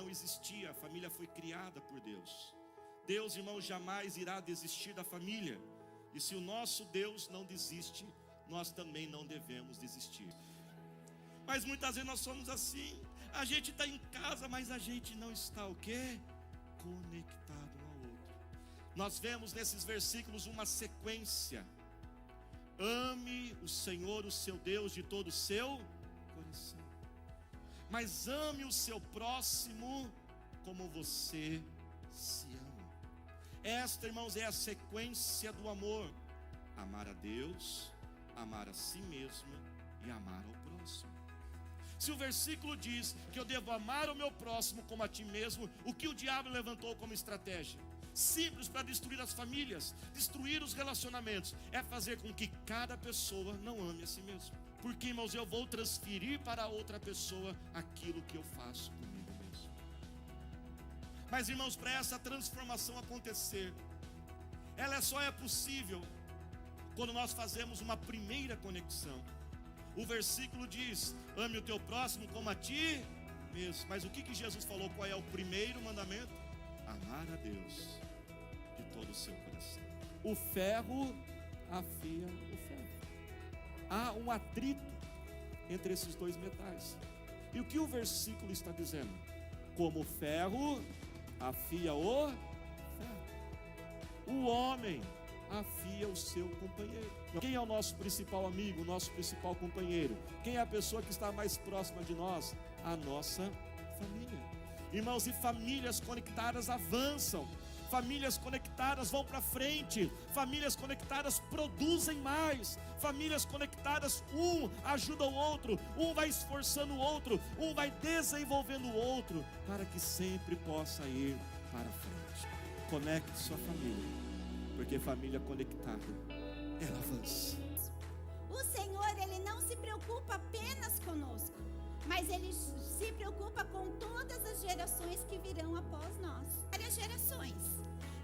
não existia, a família foi criada por Deus. Deus, irmãos, jamais irá desistir da família. E se o nosso Deus não desiste, nós também não devemos desistir. Mas muitas vezes nós somos assim. A gente está em casa, mas a gente não está o quê? Conectado um ao outro. Nós vemos nesses versículos uma sequência. Ame o Senhor, o seu Deus, de todo o seu coração. Mas ame o seu próximo como você se ama. Esta, irmãos, é a sequência do amor. Amar a Deus, amar a si mesmo e amar ao próximo. Se o versículo diz que eu devo amar o meu próximo como a ti mesmo, o que o diabo levantou como estratégia? Simples para destruir as famílias, destruir os relacionamentos, é fazer com que cada pessoa não ame a si mesmo. Porque, irmãos, eu vou transferir para outra pessoa aquilo que eu faço comigo mesmo. Mas, irmãos, para essa transformação acontecer, ela só é possível quando nós fazemos uma primeira conexão. O versículo diz: ame o teu próximo como a ti mesmo. Mas o que Jesus falou? Qual é o primeiro mandamento? Amar a Deus de todo o seu coração. O ferro afia o ferro. Há um atrito entre esses dois metais. E o que o versículo está dizendo? Como o ferro afia o ferro, o homem afia o seu companheiro. Quem é o nosso principal amigo, o nosso principal companheiro? Quem é a pessoa que está mais próxima de nós? A nossa família. Irmãos, e famílias conectadas avançam. Famílias conectadas vão para frente. Famílias conectadas produzem mais. Famílias conectadas, um ajuda o outro, um vai esforçando o outro, um vai desenvolvendo o outro, para que sempre possa ir para frente. Conecte sua família, porque família conectada, ela avança. O Senhor, Ele não se preocupa apenas conosco, mas Ele se preocupa com todas as gerações que virão após nós. Várias gerações.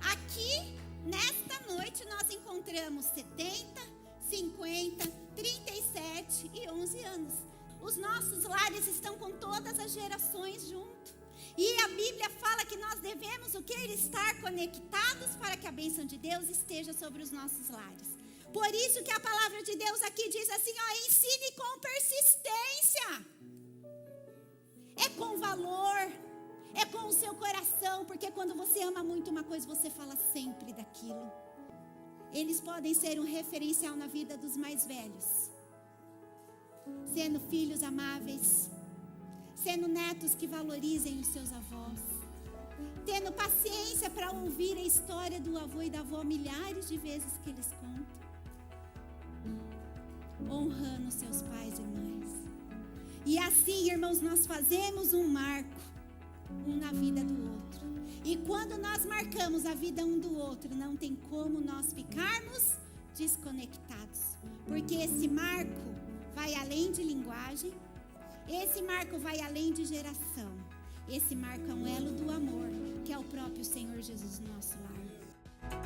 Aqui, nesta noite, nós encontramos 70, 50, 37 e 11 anos. Os nossos lares estão com todas as gerações junto. E a Bíblia fala que nós devemos o que? Estar conectados para que a bênção de Deus esteja sobre os nossos lares. Por isso que a palavra de Deus aqui diz assim, ó, ensine com persistência. É com valor, é com o seu coração, porque quando você ama muito uma coisa, você fala sempre daquilo. Eles podem ser um referencial na vida dos mais velhos, sendo filhos amáveis, sendo netos que valorizem os seus avós, tendo paciência para ouvir a história do avô e da avó milhares de vezes que eles contam, honrando seus pais e mães. E assim, irmãos, nós fazemos um marco, um na vida do outro. E quando nós marcamos a vida um do outro, não tem como nós ficarmos desconectados. Porque esse marco vai além de linguagem, esse marco vai além de geração. Esse marco é um elo do amor, que é o próprio Senhor Jesus no nosso lar.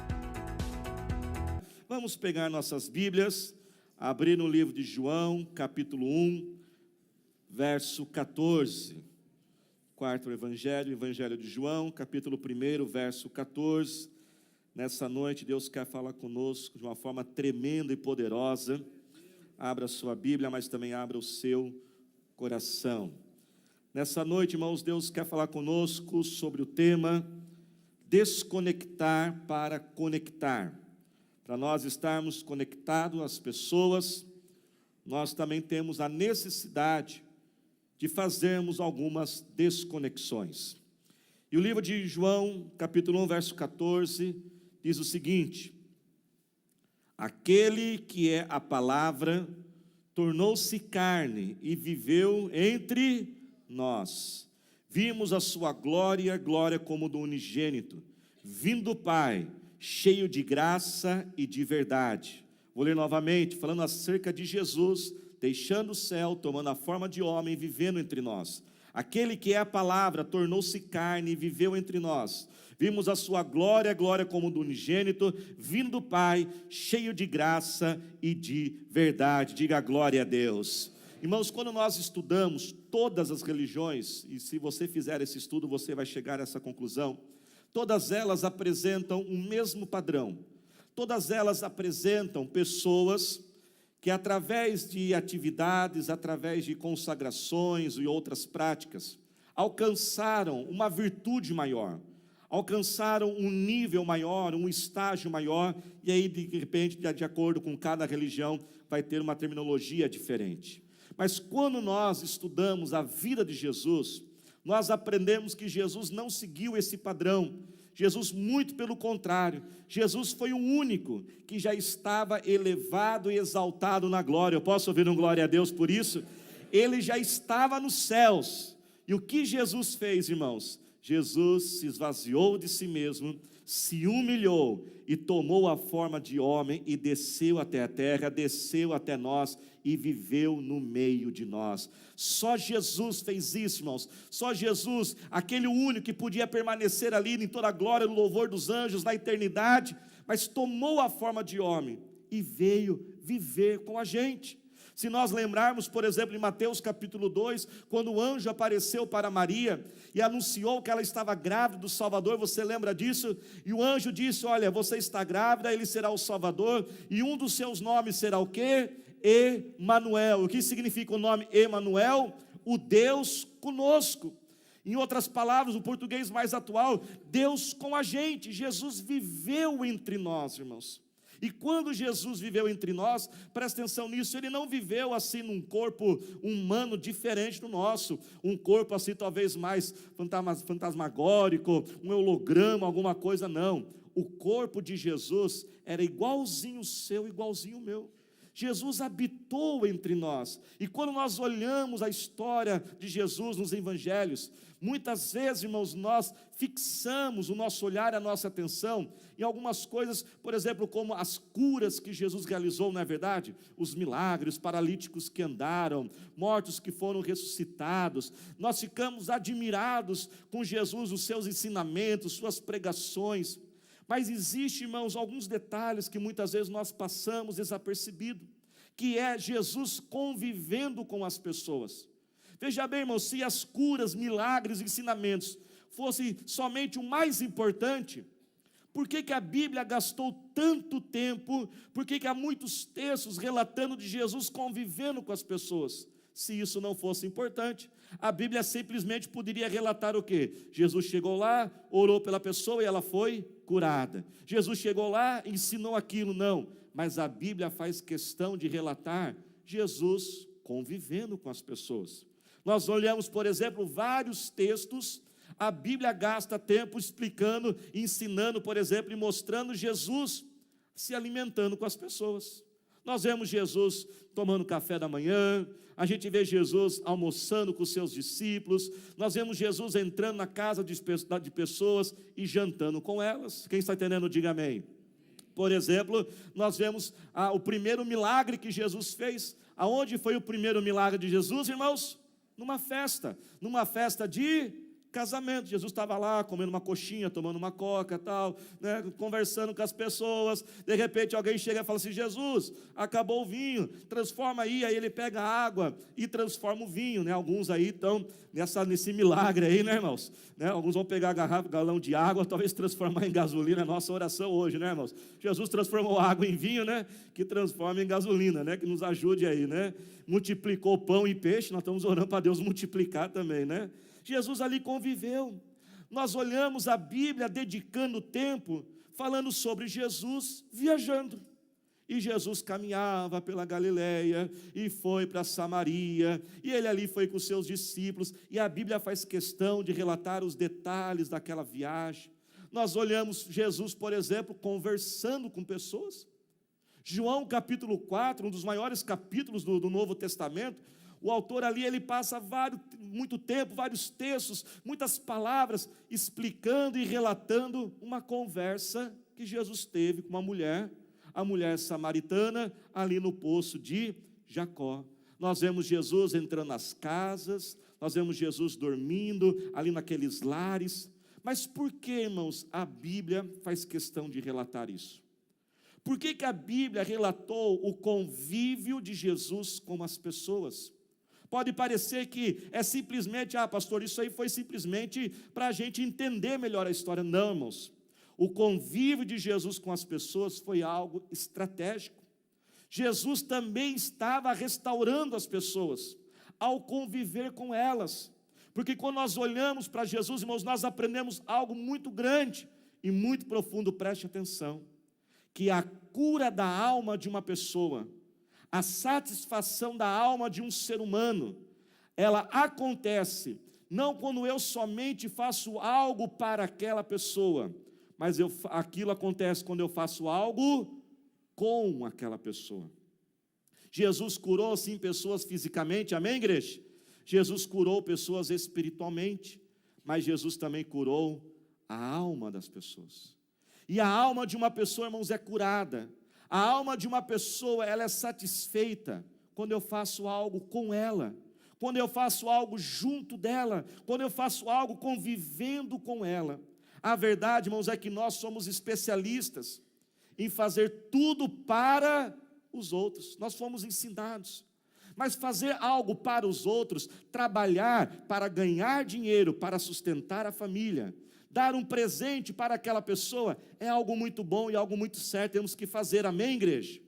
Vamos pegar nossas Bíblias, abrir no livro de João, capítulo 1, verso 14. Quarto evangelho, Evangelho de João, capítulo 1, verso 14. Nessa noite, Deus quer falar conosco de uma forma tremenda e poderosa. Abra a sua Bíblia, mas também abra o seu coração. Nessa noite, irmãos, Deus quer falar conosco sobre o tema desconectar para conectar. Para nós estarmos conectados às pessoas, nós também temos a necessidade de fazermos algumas desconexões. E o livro de João, capítulo 1, verso 14, diz o seguinte: aquele que é a palavra tornou-se carne e viveu entre nós. Vimos a sua glória, glória como do unigênito, vindo do Pai, cheio de graça e de verdade. Vou ler novamente, falando acerca de Jesus, deixando o céu, tomando a forma de homem, vivendo entre nós. Aquele que é a palavra tornou-se carne e viveu entre nós. Vimos a sua glória, glória como do unigênito, vindo do Pai, cheio de graça e de verdade. Diga glória a Deus. Irmãos, quando nós estudamos todas as religiões, e se você fizer esse estudo, você vai chegar a essa conclusão, todas elas apresentam o mesmo padrão. Todas elas apresentam pessoas que, através de atividades, através de consagrações e outras práticas, alcançaram uma virtude maior, alcançaram um nível maior, um estágio maior, e aí, de repente, de acordo com cada religião, vai ter uma terminologia diferente. Mas quando nós estudamos a vida de Jesus, nós aprendemos que Jesus não seguiu esse padrão. Jesus, muito pelo contrário, Jesus foi o único que já estava elevado e exaltado na glória. Eu posso ouvir um glória a Deus por isso? Ele já estava nos céus. E o que Jesus fez, irmãos? Jesus se esvaziou de si mesmo, se humilhou e tomou a forma de homem e desceu até a terra, desceu até nós e viveu no meio de nós. Só Jesus fez isso, irmãos. Só Jesus, aquele único que podia permanecer ali em toda a glória, no louvor dos anjos, na eternidade, mas tomou a forma de homem e veio viver com a gente. Se nós lembrarmos, por exemplo, em Mateus capítulo 2, quando o anjo apareceu para Maria e anunciou que ela estava grávida do Salvador, você lembra disso? E o anjo disse, olha, você está grávida, ele será o Salvador, e um dos seus nomes será o quê? Emanuel. O que significa o nome Emanuel? O Deus conosco. Em outras palavras, o português mais atual, Deus com a gente. Jesus viveu entre nós, irmãos. E quando Jesus viveu entre nós, presta atenção nisso, ele não viveu assim num corpo humano diferente do nosso, um corpo assim talvez mais fantasmagórico, um holograma, alguma coisa, não. O corpo de Jesus era igualzinho o seu, igualzinho o meu. Jesus habitou entre nós, e quando nós olhamos a história de Jesus nos evangelhos, muitas vezes, irmãos, nós fixamos o nosso olhar, a nossa atenção em algumas coisas, por exemplo, como as curas que Jesus realizou, não é verdade? Os milagres, paralíticos que andaram, mortos que foram ressuscitados. Nós ficamos admirados com Jesus, os seus ensinamentos, suas pregações. Mas existe, irmãos, alguns detalhes que muitas vezes nós passamos desapercebido, que é Jesus convivendo com as pessoas. Veja bem, irmãos, se as curas, milagres, ensinamentos fossem somente o mais importante, por que a Bíblia gastou tanto tempo, por que há muitos textos relatando de Jesus convivendo com as pessoas? Se isso não fosse importante, a Bíblia simplesmente poderia relatar o quê? Jesus chegou lá, orou pela pessoa e ela foi curada. Jesus chegou lá, ensinou aquilo, não. Mas a Bíblia faz questão de relatar Jesus convivendo com as pessoas. Nós olhamos, por exemplo, vários textos, a Bíblia gasta tempo explicando, ensinando, por exemplo, e mostrando Jesus se alimentando com as pessoas. Nós vemos Jesus tomando café da manhã, a gente vê Jesus almoçando com os seus discípulos, nós vemos Jesus entrando na casa de pessoas e jantando com elas. Quem está entendendo, diga amém. Por exemplo, nós vemos o primeiro milagre que Jesus fez. Aonde foi o primeiro milagre de Jesus, irmãos? Numa festa de casamento. Jesus estava lá comendo uma coxinha, tomando uma coca, tal, né, conversando com as pessoas. De repente alguém chega e fala assim: Jesus, acabou o vinho, transforma aí. Aí ele pega a água e transforma o vinho, né? Alguns aí estão nesse milagre aí, né, irmãos? Né? Alguns vão pegar a garrafa, galão de água, talvez transformar em gasolina. É a nossa oração hoje, né, irmãos? Jesus transformou a água em vinho, né? Que transforma em gasolina, né? Que nos ajude aí, né? Multiplicou pão e peixe, nós estamos orando para Deus multiplicar também, né? Jesus ali conviveu. Nós olhamos a Bíblia dedicando tempo, falando sobre Jesus viajando. E Jesus caminhava pela Galileia, e foi para Samaria, e ele ali foi com os seus discípulos, e a Bíblia faz questão de relatar os detalhes daquela viagem. Nós olhamos Jesus, por exemplo, conversando com pessoas. João capítulo 4, um dos maiores capítulos do Novo Testamento, o autor ali, ele passa muito tempo, vários textos, muitas palavras, explicando e relatando uma conversa que Jesus teve com uma mulher, a mulher samaritana, ali no poço de Jacó. Nós vemos Jesus entrando nas casas, nós vemos Jesus dormindo ali naqueles lares. Mas por que, irmãos, a Bíblia faz questão de relatar isso? Por que a Bíblia relatou o convívio de Jesus com as pessoas? Pode parecer que é simplesmente, pastor, isso aí foi simplesmente para a gente entender melhor a história. Não, irmãos. O convívio de Jesus com as pessoas foi algo estratégico. Jesus também estava restaurando as pessoas ao conviver com elas. Porque quando nós olhamos para Jesus, irmãos, nós aprendemos algo muito grande e muito profundo, preste atenção. Que a cura da alma de uma pessoa, a satisfação da alma de um ser humano, ela acontece não quando eu somente faço algo para aquela pessoa, mas aquilo acontece quando eu faço algo com aquela pessoa. Jesus curou sim pessoas fisicamente, amém, igreja? Jesus curou pessoas espiritualmente, mas Jesus também curou a alma das pessoas. E a alma de uma pessoa, irmãos, é curada. A alma de uma pessoa, ela é satisfeita quando eu faço algo com ela, quando eu faço algo junto dela, quando eu faço algo convivendo com ela. A verdade, irmãos, é que nós somos especialistas em fazer tudo para os outros. Nós fomos ensinados. Mas fazer algo para os outros, trabalhar para ganhar dinheiro, para sustentar a família, dar um presente para aquela pessoa, é algo muito bom e algo muito certo, temos que fazer, amém, igreja?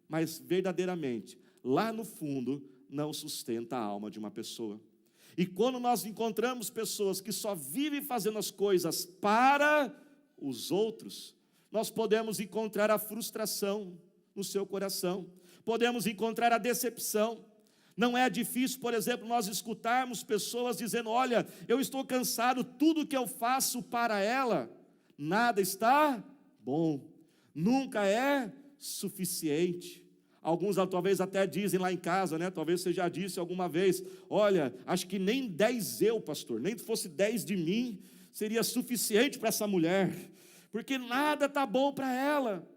Mas verdadeiramente, lá no fundo, não sustenta a alma de uma pessoa. E quando nós encontramos pessoas que só vivem fazendo as coisas para os outros, nós podemos encontrar a frustração no seu coração, podemos encontrar a decepção. Não é difícil, por exemplo, nós escutarmos pessoas dizendo: olha, eu estou cansado, tudo que eu faço para ela, nada está bom, nunca é suficiente. Alguns talvez até dizem lá em casa, né? Talvez você já disse alguma vez: olha, acho que nem 10 eu, pastor, nem fosse 10 de mim, seria suficiente para essa mulher, porque nada está bom para ela.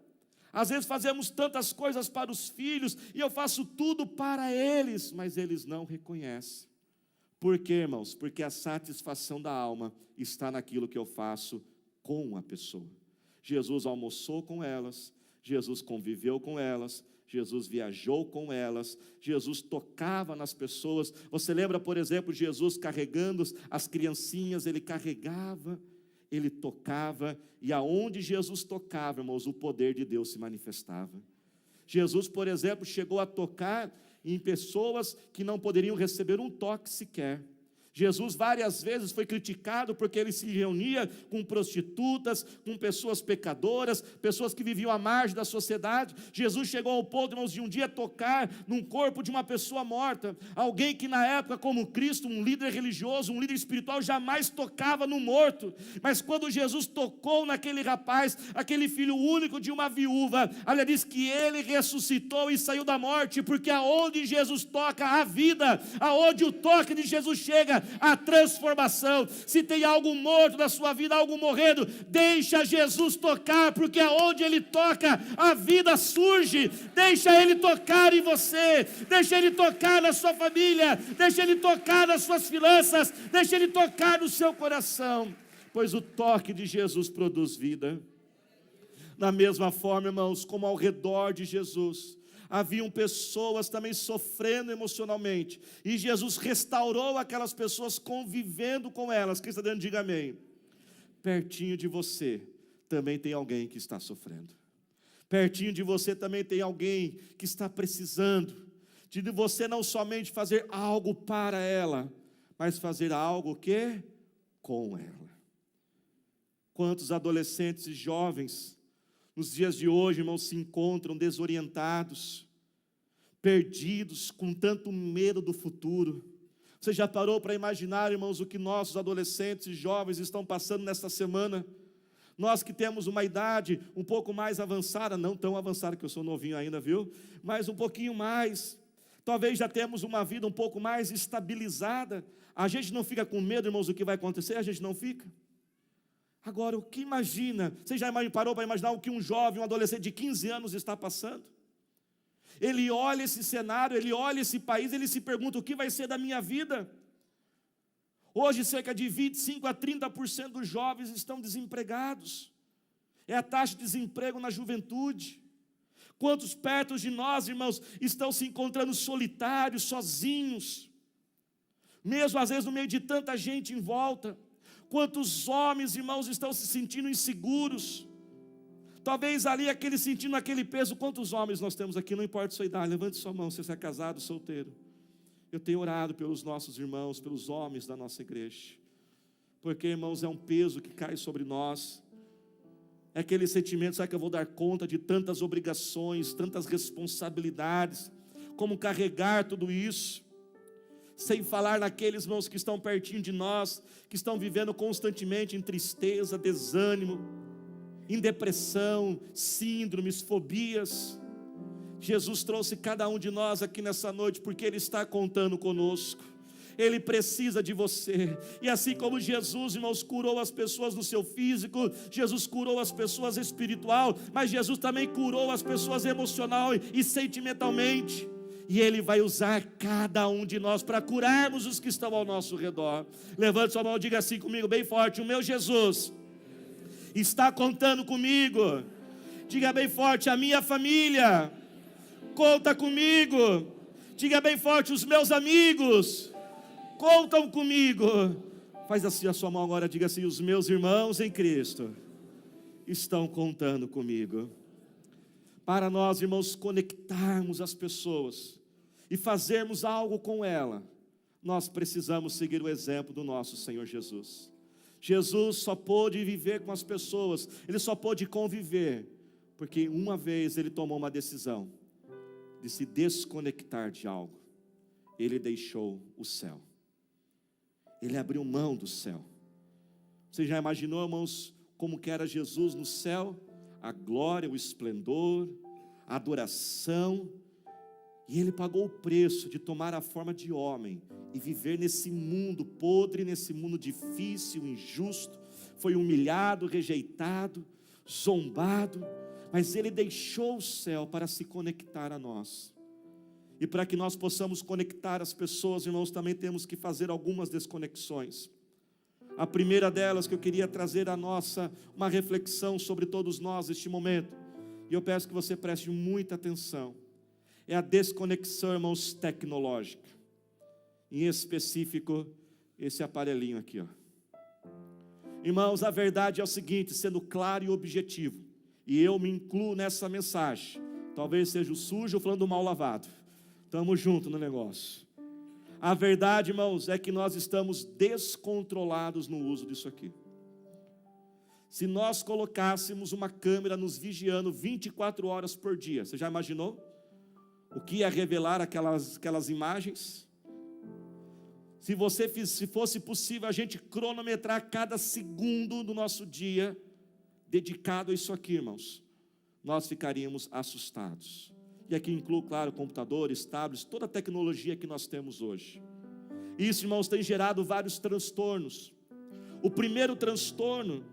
Às vezes fazemos tantas coisas para os filhos, e eu faço tudo para eles, mas eles não reconhecem. Por quê, irmãos? Porque a satisfação da alma está naquilo que eu faço com a pessoa. Jesus almoçou com elas, Jesus conviveu com elas, Jesus viajou com elas, Jesus tocava nas pessoas. Você lembra, por exemplo, Jesus carregando as criancinhas, ele carregava, ele tocava, e aonde Jesus tocava, irmãos, o poder de Deus se manifestava. Jesus, por exemplo, chegou a tocar em pessoas que não poderiam receber um toque sequer. Jesus várias vezes foi criticado porque ele se reunia com prostitutas, com pessoas pecadoras, pessoas que viviam à margem da sociedade. Jesus chegou ao ponto, irmãos, de um dia tocar num corpo de uma pessoa morta, alguém que na época, como Cristo, um líder religioso, um líder espiritual, jamais tocava no morto. Mas quando Jesus tocou naquele rapaz, aquele filho único de uma viúva, ela diz que ele ressuscitou e saiu da morte, porque aonde Jesus toca, a vida, aonde o toque de Jesus chega, a transformação. Se tem algo morto na sua vida, algo morrendo, deixa Jesus tocar, porque aonde ele toca, a vida surge. Deixa ele tocar em você, deixa ele tocar na sua família, deixa ele tocar nas suas finanças, deixa ele tocar no seu coração, pois o toque de Jesus produz vida. Da mesma forma, irmãos, como ao redor de Jesus haviam pessoas também sofrendo emocionalmente, e Jesus restaurou aquelas pessoas convivendo com elas. Quem está dentro, diga amém. Pertinho de você também tem alguém que está sofrendo. Pertinho de você também tem alguém que está precisando de você não somente fazer algo para ela, mas fazer algo que com ela. Quantos adolescentes e jovens nos dias de hoje, irmãos, se encontram desorientados, perdidos, com tanto medo do futuro. Você já parou para imaginar, irmãos, o que nossos adolescentes e jovens estão passando nesta semana? Nós que temos uma idade um pouco mais avançada, não tão avançada que eu sou novinho ainda, viu? Mas um pouquinho mais. Talvez já temos uma vida um pouco mais estabilizada. A gente não fica com medo, irmãos, do que vai acontecer? A gente não fica. Agora, o que imagina? Você já parou para imaginar o que um jovem, um adolescente de 15 anos está passando? Ele olha esse cenário, ele olha esse país, ele se pergunta: o que vai ser da minha vida? Hoje, cerca de 25% a 30% dos jovens estão desempregados. É a taxa de desemprego na juventude. Quantos perto de nós, irmãos, estão se encontrando solitários, sozinhos? mesmo às vezes no meio de tanta gente em volta. Quantos homens, irmãos, estão se sentindo inseguros, talvez ali aquele sentindo aquele peso. Quantos homens nós temos aqui, não importa a sua idade, levante sua mão, se você é casado, solteiro. Eu tenho orado pelos nossos irmãos, pelos homens da nossa igreja, porque, irmãos, é um peso que cai sobre nós, é aquele sentimento, será que eu vou dar conta de tantas obrigações, tantas responsabilidades, como carregar tudo isso, sem falar naqueles, irmãos, que estão pertinho de nós, que estão vivendo constantemente em tristeza, desânimo, em depressão, síndromes, fobias. Jesus trouxe cada um de nós aqui nessa noite, porque Ele está contando conosco. Ele precisa de você. E assim como Jesus, irmãos, curou as pessoas no seu físico, Jesus curou as pessoas espiritual, mas Jesus também curou as pessoas emocional e sentimentalmente. E Ele vai usar cada um de nós para curarmos os que estão ao nosso redor. Levante sua mão e diga assim comigo, bem forte: o meu Jesus está contando comigo. Diga bem forte: a minha família conta comigo. Diga bem forte: os meus amigos contam comigo. Faz assim a sua mão agora, diga assim: os meus irmãos em Cristo estão contando comigo. Para nós, irmãos, conectarmos as pessoas e fazermos algo com ela, nós precisamos seguir o exemplo do nosso Senhor Jesus. Jesus só pôde viver com as pessoas, Ele só pôde conviver, porque uma vez Ele tomou uma decisão de se desconectar de algo. Ele deixou o céu. Ele abriu mão do céu. Você já imaginou, irmãos, como que era Jesus no céu? A glória, o esplendor, a adoração. E Ele pagou o preço de tomar a forma de homem e viver nesse mundo podre, nesse mundo difícil, injusto. Foi humilhado, rejeitado, zombado, mas Ele deixou o céu para se conectar a nós. E para que nós possamos conectar as pessoas, irmãos, também temos que fazer algumas desconexões. A primeira delas que eu queria trazer a uma reflexão sobre todos nós neste momento, e eu peço que você preste muita atenção, é a desconexão, irmãos, tecnológica. Em específico, esse aparelhinho aqui, ó. Irmãos, a verdade é o seguinte, sendo claro e objetivo, e eu me incluo nessa mensagem, talvez seja o sujo falando do mal lavado, estamos juntos no negócio. A verdade, irmãos, é que nós estamos descontrolados no uso disso aqui. Se nós colocássemos uma câmera nos vigiando 24 horas por dia, você já imaginou o que ia revelar aquelas imagens? Se fosse possível a gente cronometrar cada segundo do nosso dia dedicado a isso aqui, irmãos, nós ficaríamos assustados. E aqui incluo, claro, computadores, tablets, toda a tecnologia que nós temos hoje. Isso, irmãos, tem gerado vários transtornos. O primeiro transtorno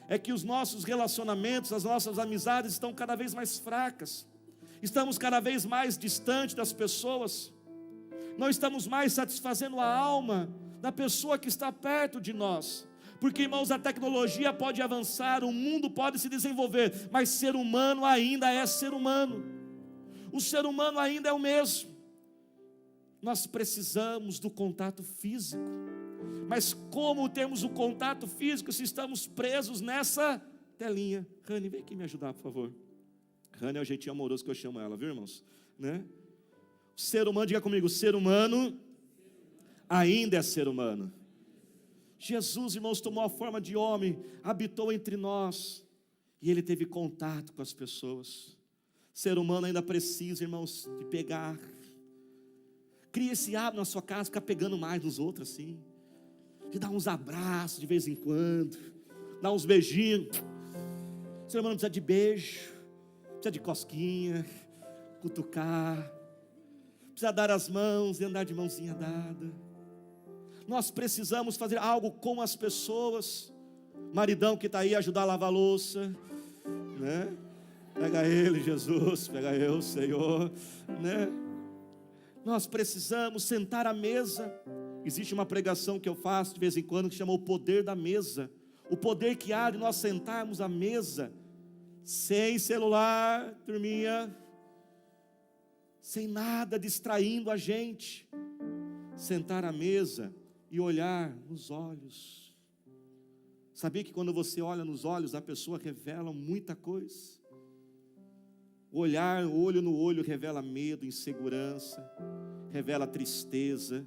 é que os nossos relacionamentos, as nossas amizades estão cada vez mais fracas. Estamos cada vez mais distantes das pessoas. Não estamos mais satisfazendo a alma da pessoa que está perto de nós. Porque, irmãos, a tecnologia pode avançar, o mundo pode se desenvolver, mas ser humano ainda é ser humano. O ser humano ainda é o mesmo. Nós precisamos do contato físico. Mas como temos o contato físico se estamos presos nessa telinha? Rani, vem aqui me ajudar, por favor. Rani é o jeitinho amoroso que eu chamo ela, viu, irmãos? Né? O ser humano, diga comigo, o ser humano ainda é ser humano. Jesus, irmãos, tomou a forma de homem, habitou entre nós, e Ele teve contato com as pessoas. Ser humano ainda precisa, irmãos, de pegar. Cria esse hábito na sua casa, ficar pegando mais nos outros assim, de dar uns abraços de vez em quando, dar uns beijinhos. O ser humano precisa de beijo, precisa de cosquinha, cutucar, precisa dar as mãos e andar de mãozinha dada. Nós precisamos fazer algo com as pessoas. Maridão que está aí, ajudar a lavar a louça, né? Pega ele, Jesus, pega eu, Senhor, né? Nós precisamos sentar à mesa. Existe uma pregação que eu faço de vez em quando que chama o poder da mesa. O poder que há de nós sentarmos à mesa, sem celular, turminha, sem nada distraindo a gente. sentar à mesa e olhar nos olhos. Sabia que quando você olha nos olhos, a pessoa revela muita coisa? O olhar, olho no olho, revela medo, insegurança, revela tristeza,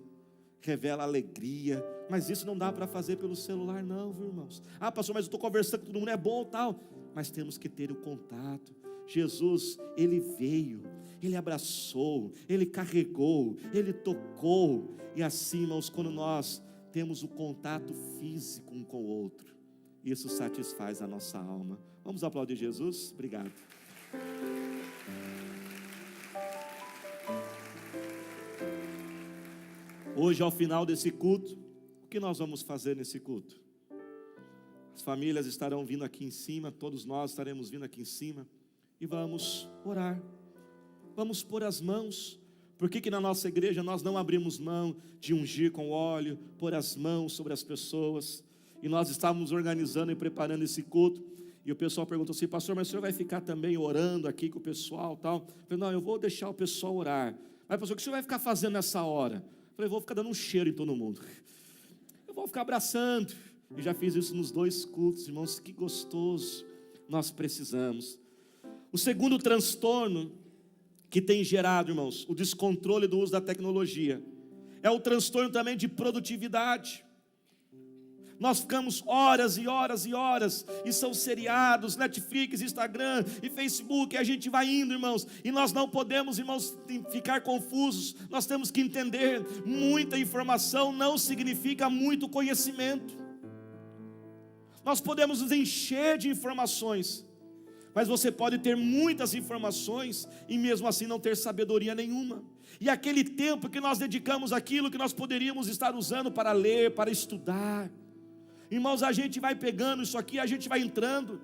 revela alegria. Mas isso não dá para fazer pelo celular não, viu, irmãos? Ah, pastor, mas eu estou conversando com todo mundo, é bom tal. Mas temos que ter o contato. Jesus, Ele veio, Ele abraçou, Ele carregou, Ele tocou. E assim, irmãos, quando nós temos o contato físico um com o outro, isso satisfaz a nossa alma. Vamos aplaudir Jesus? Obrigado. Hoje, ao final desse culto, o que nós vamos fazer nesse culto? As famílias estarão vindo aqui em cima, todos nós estaremos vindo aqui em cima, e vamos orar, vamos pôr as mãos. Por que na nossa igreja nós não abrimos mão de ungir com óleo, pôr as mãos sobre as pessoas? E nós estávamos organizando e preparando esse culto, e o pessoal perguntou assim: pastor, mas o senhor vai ficar também orando aqui com o pessoal tal? Eu falei: não, eu vou deixar o pessoal orar. Mas pastor, o que o senhor vai ficar fazendo nessa hora? Eu falei: vou ficar dando um cheiro em todo mundo, eu vou ficar abraçando. E já fiz isso nos 2 cultos, irmãos, que gostoso. Nós precisamos. O segundo transtorno que tem gerado, irmãos, o descontrole do uso da tecnologia, é o transtorno também de produtividade. Nós ficamos horas e horas e horas, e são seriados, Netflix, Instagram e Facebook, e a gente vai indo, irmãos, e nós não podemos, irmãos, ficar confusos. Nós temos que entender, muita informação não significa muito conhecimento. Nós podemos nos encher de informações, mas você pode ter muitas informações e mesmo assim não ter sabedoria nenhuma. E aquele tempo que nós dedicamos àquilo que nós poderíamos estar usando para ler, para estudar, irmãos, a gente vai pegando isso aqui, a gente vai entrando.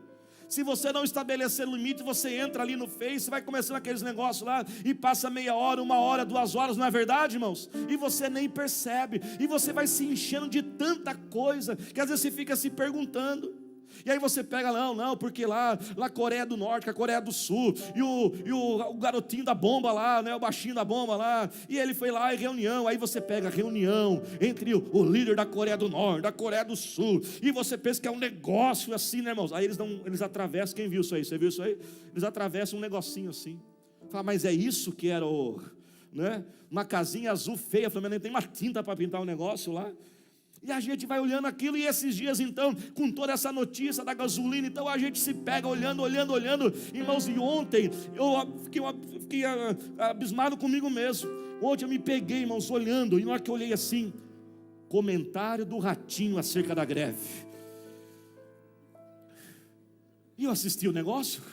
Se você não estabelecer limite, você entra ali no Face, vai começando aqueles negócios lá, e passa meia hora, 1 hora, 2 horas, não é verdade, irmãos? E você nem percebe, e você vai se enchendo de tanta coisa, que às vezes você fica se perguntando. E aí você pega, não, porque lá Coreia do Norte, a Coreia do Sul, e o garotinho da bomba lá, né, o baixinho da bomba lá, e ele foi lá em reunião. Aí você pega a reunião entre o líder da Coreia do Norte, da Coreia do Sul, e você pensa que é um negócio assim, né, irmãos? Aí eles atravessam, quem viu isso aí? Você viu isso aí? Eles atravessam um negocinho assim. Fala: mas é isso que era né? Uma casinha azul feia, falando: nem tem uma tinta para pintar o negócio lá. E a gente vai olhando aquilo, e esses dias então, com toda essa notícia da gasolina, então a gente se pega olhando, irmãos. E ontem eu fiquei abismado comigo mesmo. Ontem eu me peguei, irmãos, olhando, e na hora que eu olhei assim, comentário do Ratinho acerca da greve. E eu assisti o negócio.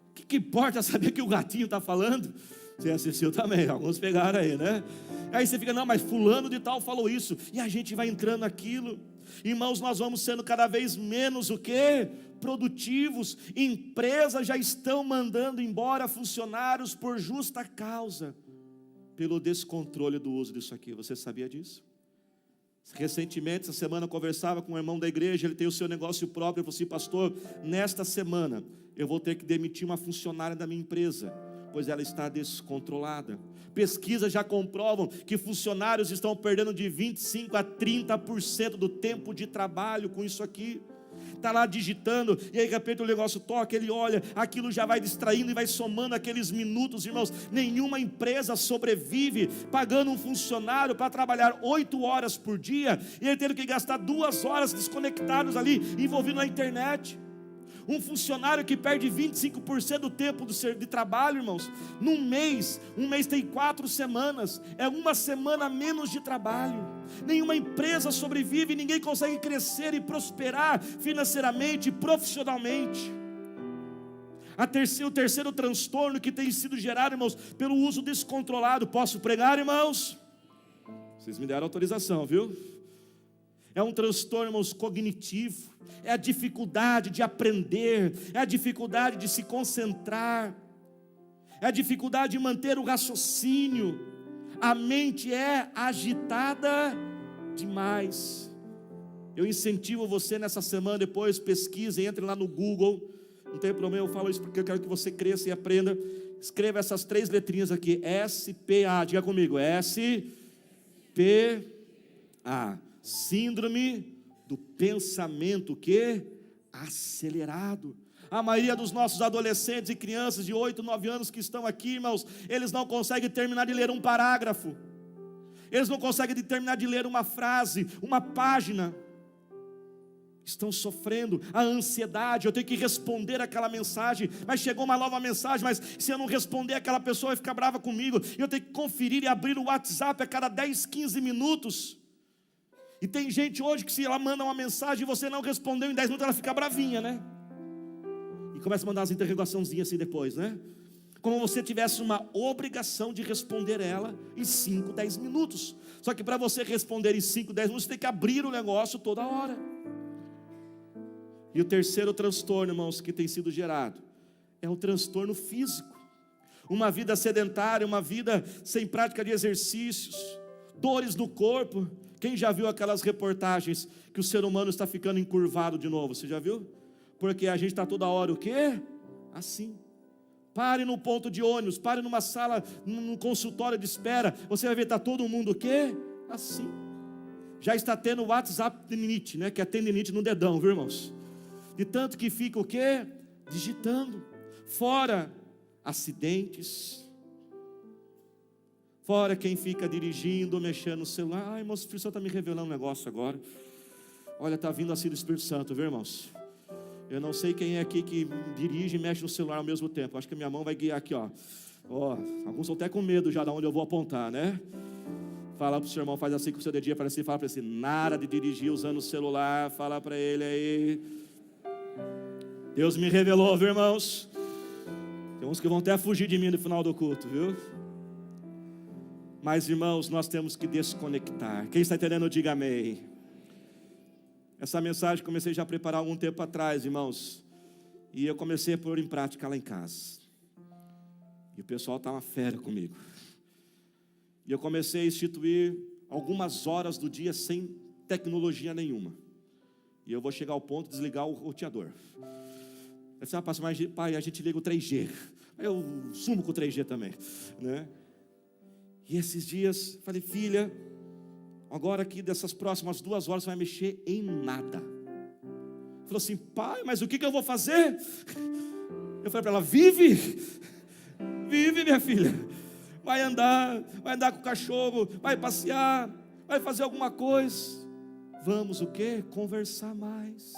O que importa saber que o Ratinho está falando? Você assistiu também, alguns pegaram aí, né? Aí você fica: não, mas fulano de tal falou isso. E a gente vai entrando naquilo. Irmãos, nós vamos sendo cada vez menos o quê? Produtivos. Empresas já estão mandando embora funcionários por justa causa, pelo descontrole do uso disso aqui. Você sabia disso? Recentemente, essa semana, eu conversava com um irmão da igreja. Ele tem o seu negócio próprio. Ele falou assim: pastor, nesta semana eu vou ter que demitir uma funcionária da minha empresa, pois ela está descontrolada. Pesquisas já comprovam que funcionários estão perdendo de 25% a 30% do tempo de trabalho com isso aqui. Está lá digitando, e aí de repente o negócio toca, ele olha, aquilo já vai distraindo e vai somando aqueles minutos, irmãos. Nenhuma empresa sobrevive pagando um funcionário para trabalhar 8 horas por dia, e ele tendo que gastar 2 horas desconectados ali, envolvido na internet. Um funcionário que perde 25% do tempo de trabalho, irmãos, num mês, um mês tem 4 semanas, é 1 semana a menos de trabalho. Nenhuma empresa sobrevive, ninguém consegue crescer e prosperar financeiramente e profissionalmente. O terceiro transtorno que tem sido gerado, irmãos, pelo uso descontrolado. Posso pregar, irmãos? Vocês me deram autorização, viu? É um transtorno, irmãos, cognitivo. É a dificuldade de aprender, é a dificuldade de se concentrar, é a dificuldade de manter o raciocínio. A mente é agitada demais. Eu incentivo você nessa semana, depois pesquise, entre lá no Google. Não tem problema, eu falo isso porque eu quero que você cresça e aprenda. Escreva essas 3 letrinhas aqui, S-P-A, diga comigo, S-P-A, síndrome do pensamento que? Acelerado. A maioria dos nossos adolescentes e crianças de 8, 9 anos que estão aqui, irmãos, eles não conseguem terminar de ler um parágrafo, eles não conseguem terminar de ler uma frase, uma página. Estão sofrendo a ansiedade, eu tenho que responder aquela mensagem, mas chegou uma nova mensagem, mas se eu não responder, aquela pessoa vai ficar brava comigo, eu tenho que conferir e abrir o WhatsApp a cada 10, 15 minutos, e tem gente hoje que se ela manda uma mensagem e você não respondeu em 10 minutos, ela fica bravinha, né? E começa a mandar as interrogaçãozinhas assim depois, né? Como você tivesse uma obrigação de responder ela em 5, 10 minutos, só que para você responder em 5, 10 minutos, você tem que abrir o negócio toda hora. E o terceiro transtorno, irmãos, que tem sido gerado é o transtorno físico. Uma vida sedentária, uma vida sem prática de exercícios, dores no corpo. Quem já viu aquelas reportagens que o ser humano está ficando encurvado de novo? Você já viu? Porque a gente está toda hora o quê? Assim. Pare no ponto de ônibus, pare numa sala, num consultório de espera, você vai ver, está todo mundo o quê? Assim. Já está tendo o WhatsApp tendinite, né? Que é tendinite no dedão, viu, irmãos? De tanto que fica o quê? Digitando. Fora acidentes. Fora quem fica dirigindo, mexendo no celular. Ai, irmãos, o Espírito Santo está me revelando um negócio agora. Olha, está vindo assim do Espírito Santo, viu, irmãos? Eu não sei quem é aqui que dirige e mexe no celular ao mesmo tempo. Acho que a minha mão vai guiar aqui, ó. Alguns estão até com medo já de onde eu vou apontar, né? Fala para o seu irmão, faz assim com o seu dedinho, fala para ele, nada de dirigir usando o celular. Fala para ele aí. Deus me revelou, viu, irmãos? Tem uns que vão até fugir de mim no final do culto, viu? Mas, irmãos, nós temos que desconectar. Quem está entendendo, diga amém. Essa mensagem comecei já a preparar algum tempo atrás, irmãos. E eu comecei a pôr em prática lá em casa. E o pessoal está uma fera comigo. E eu comecei a instituir algumas horas do dia sem tecnologia nenhuma. E eu vou chegar ao ponto de desligar o roteador. Eu disse, pastor, mas pai, a gente liga o 3G. Eu sumo com o 3G também, né? E esses dias, falei, filha, agora aqui dessas próximas 2 horas, você vai mexer em nada. Falou assim, pai, mas o que eu vou fazer? Eu falei para ela, vive, minha filha. Vai andar com o cachorro, vai passear, vai fazer alguma coisa. Vamos o quê? Conversar mais.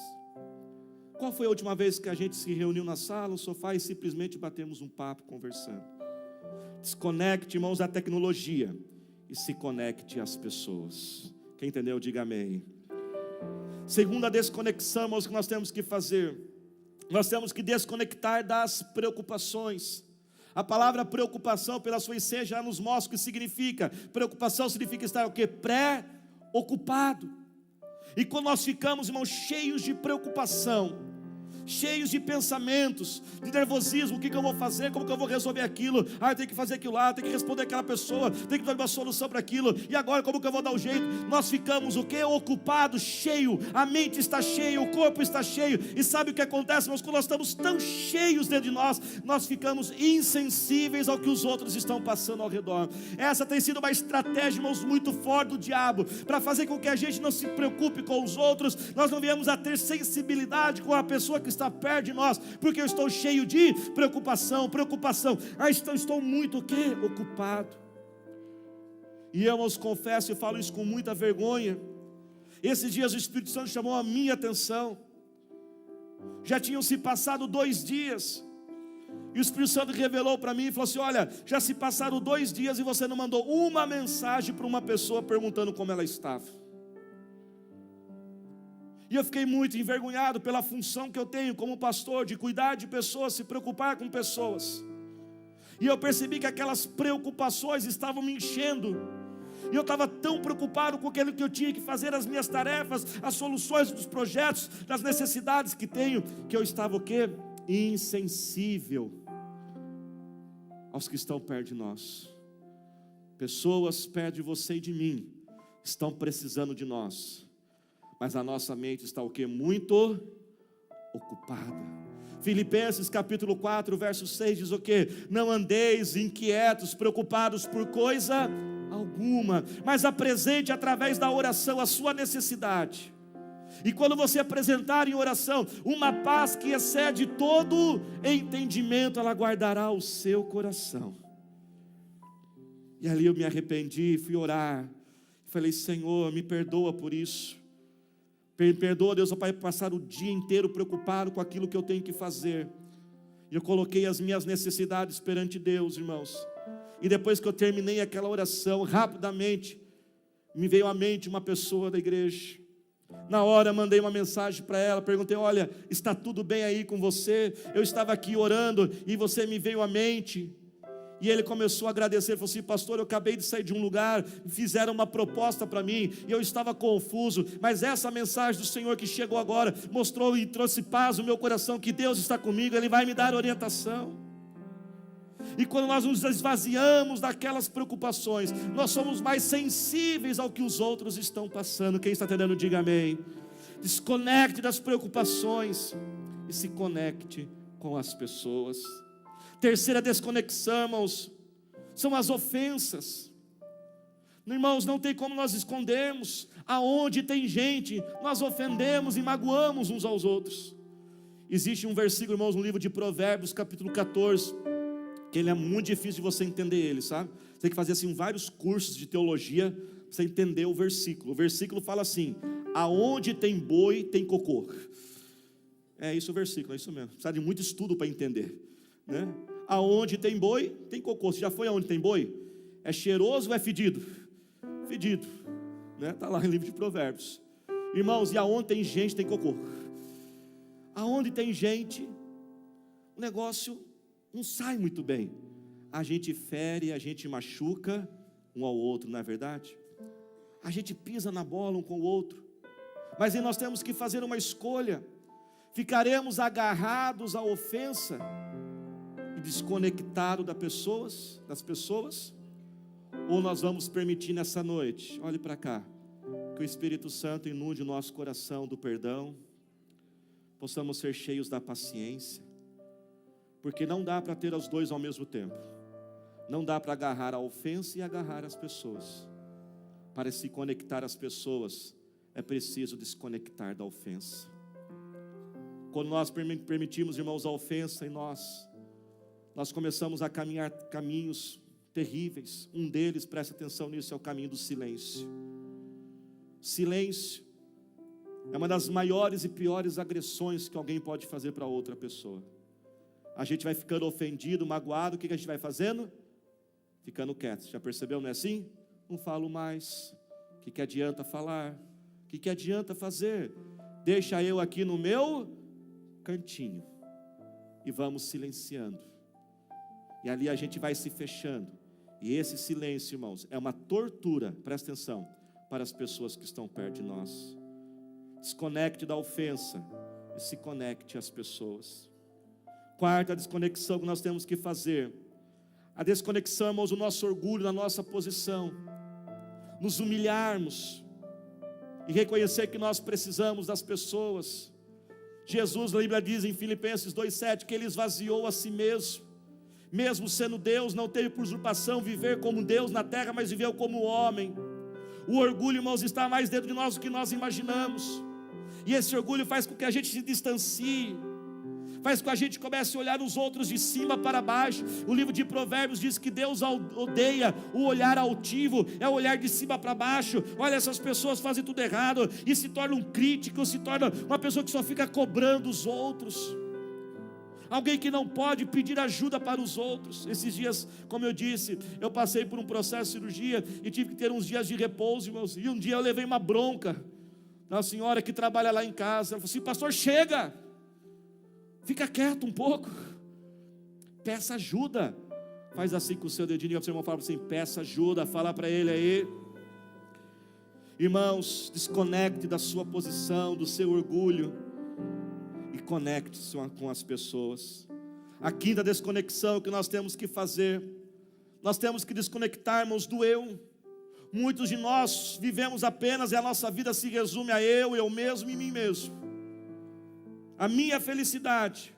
Qual foi a última vez que a gente se reuniu na sala, no sofá e simplesmente batemos um papo conversando? Desconecte, irmãos, a tecnologia e se conecte às pessoas. Quem entendeu, diga amém. Segunda desconexão, irmãos, que nós temos que fazer. Nós temos que desconectar das preocupações. A palavra preocupação, pela sua essência, já nos mostra o que significa. Preocupação significa estar o quê? Pré-ocupado. E quando nós ficamos, irmãos, cheios de preocupação, cheios de pensamentos, de nervosismo, o que eu vou fazer, como que eu vou resolver aquilo, eu tenho que fazer aquilo lá, eu tenho que responder aquela pessoa, tenho que dar uma solução para aquilo, e agora como que eu vou dar o jeito? Nós ficamos o quê? Ocupados, cheio, a mente está cheia, o corpo está cheio, e sabe o que acontece, irmãos? Quando nós estamos tão cheios dentro de nós ficamos insensíveis ao que os outros estão passando ao redor. Essa tem sido uma estratégia, irmãos, muito forte do diabo, para fazer com que a gente não se preocupe com os outros, nós não viemos a ter sensibilidade com a pessoa que está perto de nós, porque eu estou cheio de preocupação, estou muito o quê? Ocupado. E eu os confesso e falo isso com muita vergonha, esses dias o Espírito Santo chamou a minha atenção, já tinham se passado 2 dias, e o Espírito Santo revelou para mim e falou assim, olha, já se passaram 2 dias e você não mandou uma mensagem para uma pessoa perguntando como ela estava. E eu fiquei muito envergonhado pela função que eu tenho como pastor, de cuidar de pessoas, se preocupar com pessoas. E eu percebi que aquelas preocupações estavam me enchendo. E eu estava tão preocupado com aquilo que eu tinha que fazer, as minhas tarefas, as soluções dos projetos, das necessidades que tenho, que eu estava o quê? Insensível aos que estão perto de nós. Pessoas perto de você e de mim estão precisando de nós. Mas a nossa mente está o quê? Muito ocupada. Filipenses capítulo 4, verso 6 diz o quê? Não andeis inquietos, preocupados por coisa alguma, mas apresente através da oração a sua necessidade. E quando você apresentar em oração uma paz que excede todo entendimento, ela guardará o seu coração. E ali eu me arrependi, fui orar, falei: Senhor, me perdoa por isso. Perdoa, Deus, Pai, passar o dia inteiro preocupado com aquilo que eu tenho que fazer. E eu coloquei as minhas necessidades perante Deus, irmãos. E depois que eu terminei aquela oração, rapidamente me veio à mente uma pessoa da igreja. Na hora mandei uma mensagem para ela, perguntei: olha, está tudo bem aí com você? Eu estava aqui orando e você me veio à mente. E ele começou a agradecer, falou assim: pastor, eu acabei de sair de um lugar, fizeram uma proposta para mim, e eu estava confuso, mas essa mensagem do Senhor que chegou agora, mostrou e trouxe paz no meu coração, que Deus está comigo, Ele vai me dar orientação. E quando nós nos esvaziamos daquelas preocupações, nós somos mais sensíveis ao que os outros estão passando. Quem está entendendo, diga amém. Desconecte das preocupações e se conecte com as pessoas. Terceira desconexão, irmãos, são as ofensas. Irmãos, não tem como nós escondermos. Aonde tem gente, nós ofendemos e magoamos uns aos outros. Existe um versículo, irmãos, no livro de Provérbios, capítulo 14, que ele é muito difícil de você entender ele, sabe? Você tem que fazer assim vários cursos de teologia para você entender o versículo. O versículo fala assim: aonde tem boi, tem cocô. É isso o versículo, é isso mesmo. Precisa de muito estudo para entender, né? Aonde tem boi, tem cocô. Você já foi aonde tem boi? É cheiroso ou é fedido? Fedido, né? Está lá no livro de Provérbios. Irmãos, e aonde tem gente, tem cocô. Aonde tem gente, o negócio não sai muito bem. A gente fere, a gente machuca um ao outro, não é verdade? A gente pisa na bola um com o outro. Mas aí nós temos que fazer uma escolha. Ficaremos agarrados à ofensa e desconectados das pessoas, ou nós vamos permitir nessa noite, olhe para cá, que o Espírito Santo inunde o nosso coração do perdão, possamos ser cheios da paciência, porque não dá para ter os dois ao mesmo tempo. Não dá para agarrar a ofensa e agarrar as pessoas. Para se conectar às pessoas, é preciso desconectar da ofensa. Quando nós permitimos, irmãos, a ofensa em nós começamos a caminhar caminhos terríveis. Um deles, preste atenção nisso, é o caminho do silêncio. Silêncio é uma das maiores e piores agressões que alguém pode fazer para outra pessoa. A gente vai ficando ofendido, magoado, o que a gente vai fazendo? Ficando quieto. Já percebeu, não é assim? Não falo mais. O que adianta falar? O que adianta fazer? Deixa eu aqui no meu cantinho e vamos silenciando. E ali a gente vai se fechando. E esse silêncio, irmãos, é uma tortura, presta atenção, para as pessoas que estão perto de nós. Desconecte da ofensa e se conecte às pessoas. Quarta desconexão que nós temos que fazer. A desconexão, irmãos, do nosso orgulho, da nossa posição. Nos humilharmos e reconhecer que nós precisamos das pessoas. Jesus, a Bíblia diz em Filipenses 2,7 que Ele esvaziou a si mesmo sendo Deus, não teve por usurpação viver como Deus na terra, mas viveu como homem. O orgulho, irmãos, está mais dentro de nós do que nós imaginamos, e esse orgulho faz com que a gente se distancie, faz com que a gente comece a olhar os outros de cima para baixo. O livro de Provérbios diz que Deus odeia o olhar altivo, é o olhar de cima para baixo. Olha, essas pessoas fazem tudo errado, e se tornam críticos, se torna uma pessoa que só fica cobrando os outros, alguém que não pode pedir ajuda para os outros. Esses dias, como eu disse, eu passei por um processo de cirurgia e tive que ter uns dias de repouso, irmãos. E um dia eu levei uma bronca da senhora que trabalha lá em casa. Ela falou assim: pastor, chega, fica quieto um pouco, peça ajuda. Faz assim com o seu dedinho, o seu irmão fala assim: peça ajuda, fala para ele aí. Irmãos, desconecte da sua posição, do seu orgulho, e conecte-se com as pessoas. A quinta desconexão que nós temos que fazer, nós temos que desconectar, irmãos, do eu. Muitos de nós vivemos apenas, e a nossa vida se resume a eu mesmo e mim mesmo. A minha felicidade,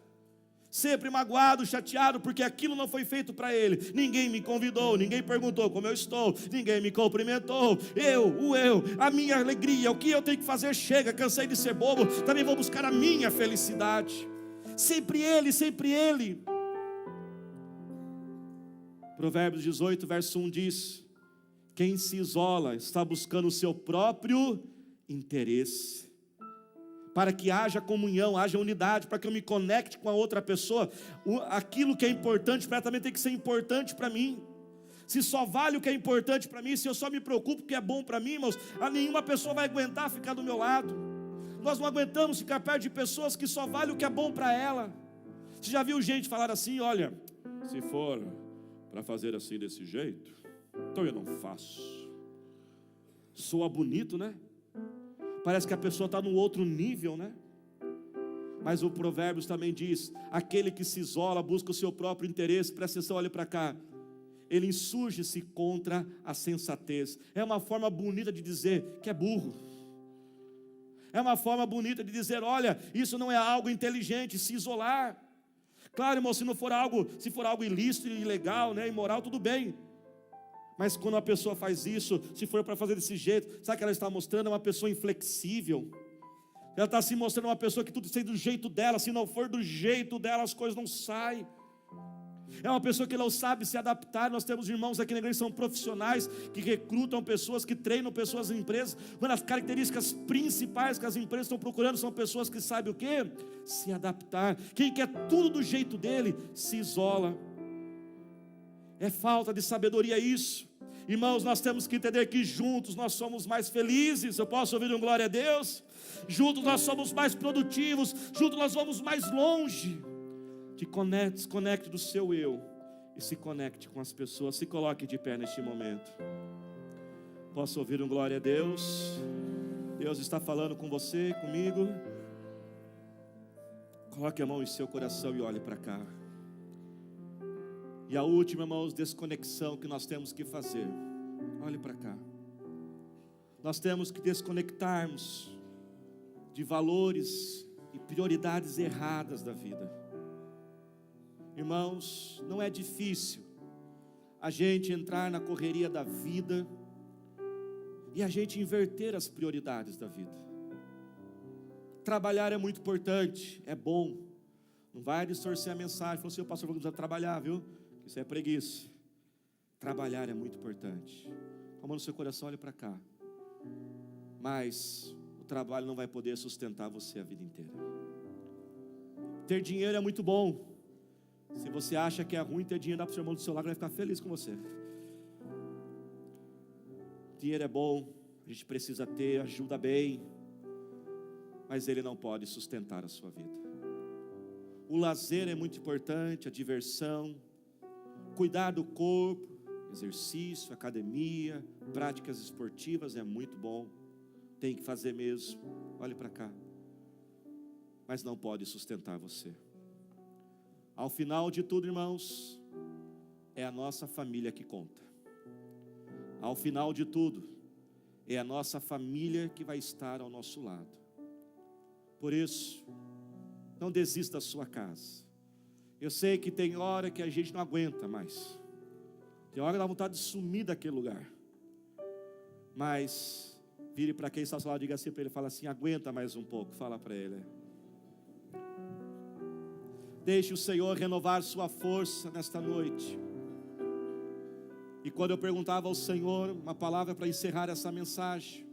sempre magoado, chateado, porque aquilo não foi feito para ele. Ninguém me convidou, ninguém perguntou como eu estou, ninguém me cumprimentou. A minha alegria, o que eu tenho que fazer? Chega, cansei de ser bobo, também vou buscar a minha felicidade. Sempre ele, sempre ele. Provérbios 18, verso 1 diz: quem se isola está buscando o seu próprio interesse. Para que haja comunhão, haja unidade, para que eu me conecte com a outra pessoa, aquilo que é importante para ela também tem que ser importante para mim. Se só vale o que é importante para mim, se eu só me preocupo com o que é bom para mim, irmãos, nenhuma pessoa vai aguentar ficar do meu lado. Nós não aguentamos ficar perto de pessoas que só vale o que é bom para ela. Você já viu gente falar assim: olha, se for para fazer assim desse jeito, então eu não faço. Soa bonito, né? Parece que a pessoa está num outro nível, né? Mas o Provérbios também diz: aquele que se isola, busca o seu próprio interesse. Presta atenção, olha para cá. Ele insurge-se contra a sensatez. É uma forma bonita de dizer que é burro. É uma forma bonita de dizer: olha, isso não é algo inteligente, se isolar. Claro, irmão, se for algo ilícito, ilegal, né, imoral, tudo bem. Mas quando a pessoa faz isso, se for para fazer desse jeito, sabe o que ela está mostrando? É uma pessoa inflexível. Ela está se mostrando uma pessoa que tudo sai do jeito dela. Se não for do jeito dela, as coisas não saem. É uma pessoa que não sabe se adaptar. Nós temos irmãos aqui na igreja que são profissionais, que recrutam pessoas, que treinam pessoas em empresas. Uma das características principais que as empresas estão procurando são pessoas que sabem o quê? Se adaptar. Quem quer tudo do jeito dele, se isola. É falta de sabedoria isso. Irmãos, nós temos que entender que juntos nós somos mais felizes. Eu posso ouvir um glória a Deus? Juntos nós somos mais produtivos. Juntos nós vamos mais longe. Desconecte do seu eu e se conecte com as pessoas. Se coloque de pé neste momento. Posso ouvir um glória a Deus? Deus está falando com você, comigo. Coloque a mão em seu coração e olhe para cá. E a última, irmãos, desconexão que nós temos que fazer. Olhe para cá. Nós temos que desconectarmos de valores e prioridades erradas da vida. Irmãos, não é difícil a gente entrar na correria da vida e a gente inverter as prioridades da vida. Trabalhar é muito importante, é bom. Não vai distorcer a mensagem. Falou assim: o pastor vai precisar trabalhar, viu? Isso é preguiça. Trabalhar é muito importante. Com a mão no seu coração, olhe para cá. Mas o trabalho não vai poder sustentar você a vida inteira. Ter dinheiro é muito bom. Se você acha que é ruim ter dinheiro, dá para o seu irmão do seu lado, ele vai ficar feliz com você. Dinheiro é bom, a gente precisa ter, ajuda bem, mas ele não pode sustentar a sua vida. O lazer é muito importante, a diversão, cuidar do corpo, exercício, academia, práticas esportivas é muito bom, tem que fazer mesmo. Olhe para cá. Mas não pode sustentar você. Ao final de tudo, irmãos, é a nossa família que conta. Ao final de tudo, é a nossa família que vai estar ao nosso lado. Por isso, não desista da sua casa. Eu sei que tem hora que a gente não aguenta mais. Tem hora que dá vontade de sumir daquele lugar. Mas vire para quem está ao seu lado e diga assim para ele, fala assim: aguenta mais um pouco. Fala para ele. Deixe o Senhor renovar sua força nesta noite. E quando eu perguntava ao Senhor uma palavra para encerrar essa mensagem,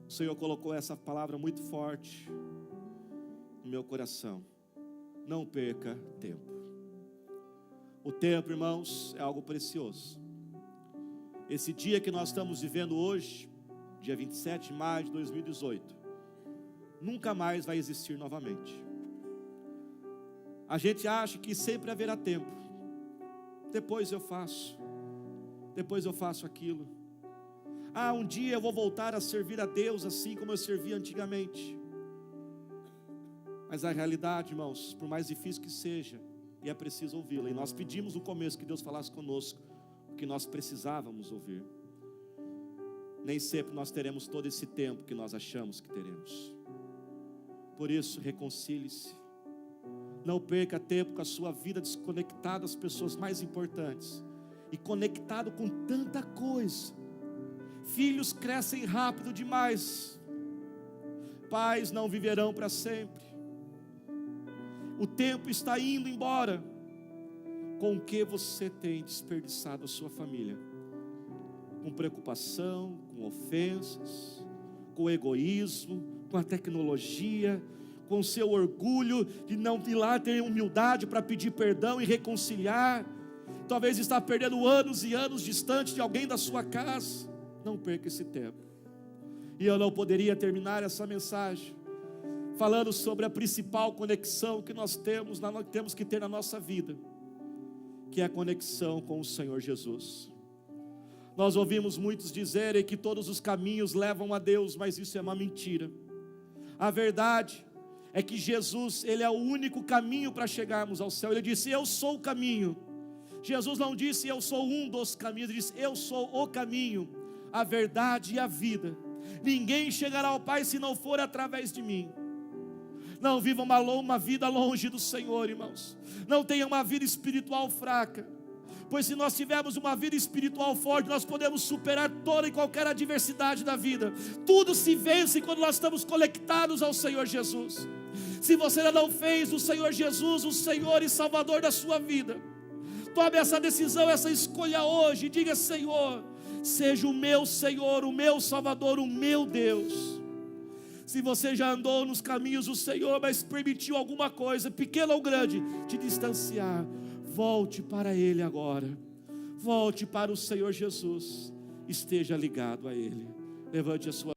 o Senhor colocou essa palavra muito forte no meu coração: não perca tempo. O tempo, irmãos, é algo precioso. Esse dia que nós estamos vivendo hoje, dia 27 de maio de 2018, nunca mais vai existir novamente. A gente acha que sempre haverá tempo. Depois eu faço aquilo. Um dia eu vou voltar a servir a Deus assim como eu servia antigamente. Mas a realidade, irmãos, por mais difícil que seja, e é preciso ouvi-la. E nós pedimos no começo que Deus falasse conosco o que nós precisávamos ouvir. Nem sempre nós teremos todo esse tempo que nós achamos que teremos. Por isso, reconcilie-se. Não perca tempo com a sua vida desconectado das pessoas mais importantes e conectado com tanta coisa. Filhos crescem rápido demais. Pais não viverão para sempre. O tempo está indo embora. Com o que você tem desperdiçado a sua família? Com preocupação, com ofensas, com egoísmo, com a tecnologia, com o seu orgulho de não ir lá ter humildade para pedir perdão e reconciliar. Talvez está perdendo anos e anos distante de alguém da sua casa. Não perca esse tempo. E eu não poderia terminar essa mensagem falando sobre a principal conexão que nós temos que ter na nossa vida, que é a conexão com o Senhor Jesus. Nós ouvimos muitos dizerem que todos os caminhos levam a Deus, mas isso é uma mentira. A verdade é que Jesus, Ele é o único caminho para chegarmos ao céu. Ele disse: eu sou o caminho. Jesus não disse: eu sou um dos caminhos. Ele disse: eu sou o caminho, a verdade e a vida. Ninguém chegará ao Pai se não for através de mim. Não viva uma vida longe do Senhor, irmãos. Não tenha uma vida espiritual fraca, pois se nós tivermos uma vida espiritual forte, nós podemos superar toda e qualquer adversidade da vida. Tudo se vence quando nós estamos conectados ao Senhor Jesus. Se você ainda não fez o Senhor Jesus o Senhor e Salvador da sua vida, tome essa decisão, essa escolha hoje. Diga: Senhor, seja o meu Senhor, o meu Salvador, o meu Deus. Se você já andou nos caminhos do Senhor, mas permitiu alguma coisa, pequena ou grande, te distanciar, volte para Ele agora. Volte para o Senhor Jesus. Esteja ligado a Ele. Levante a sua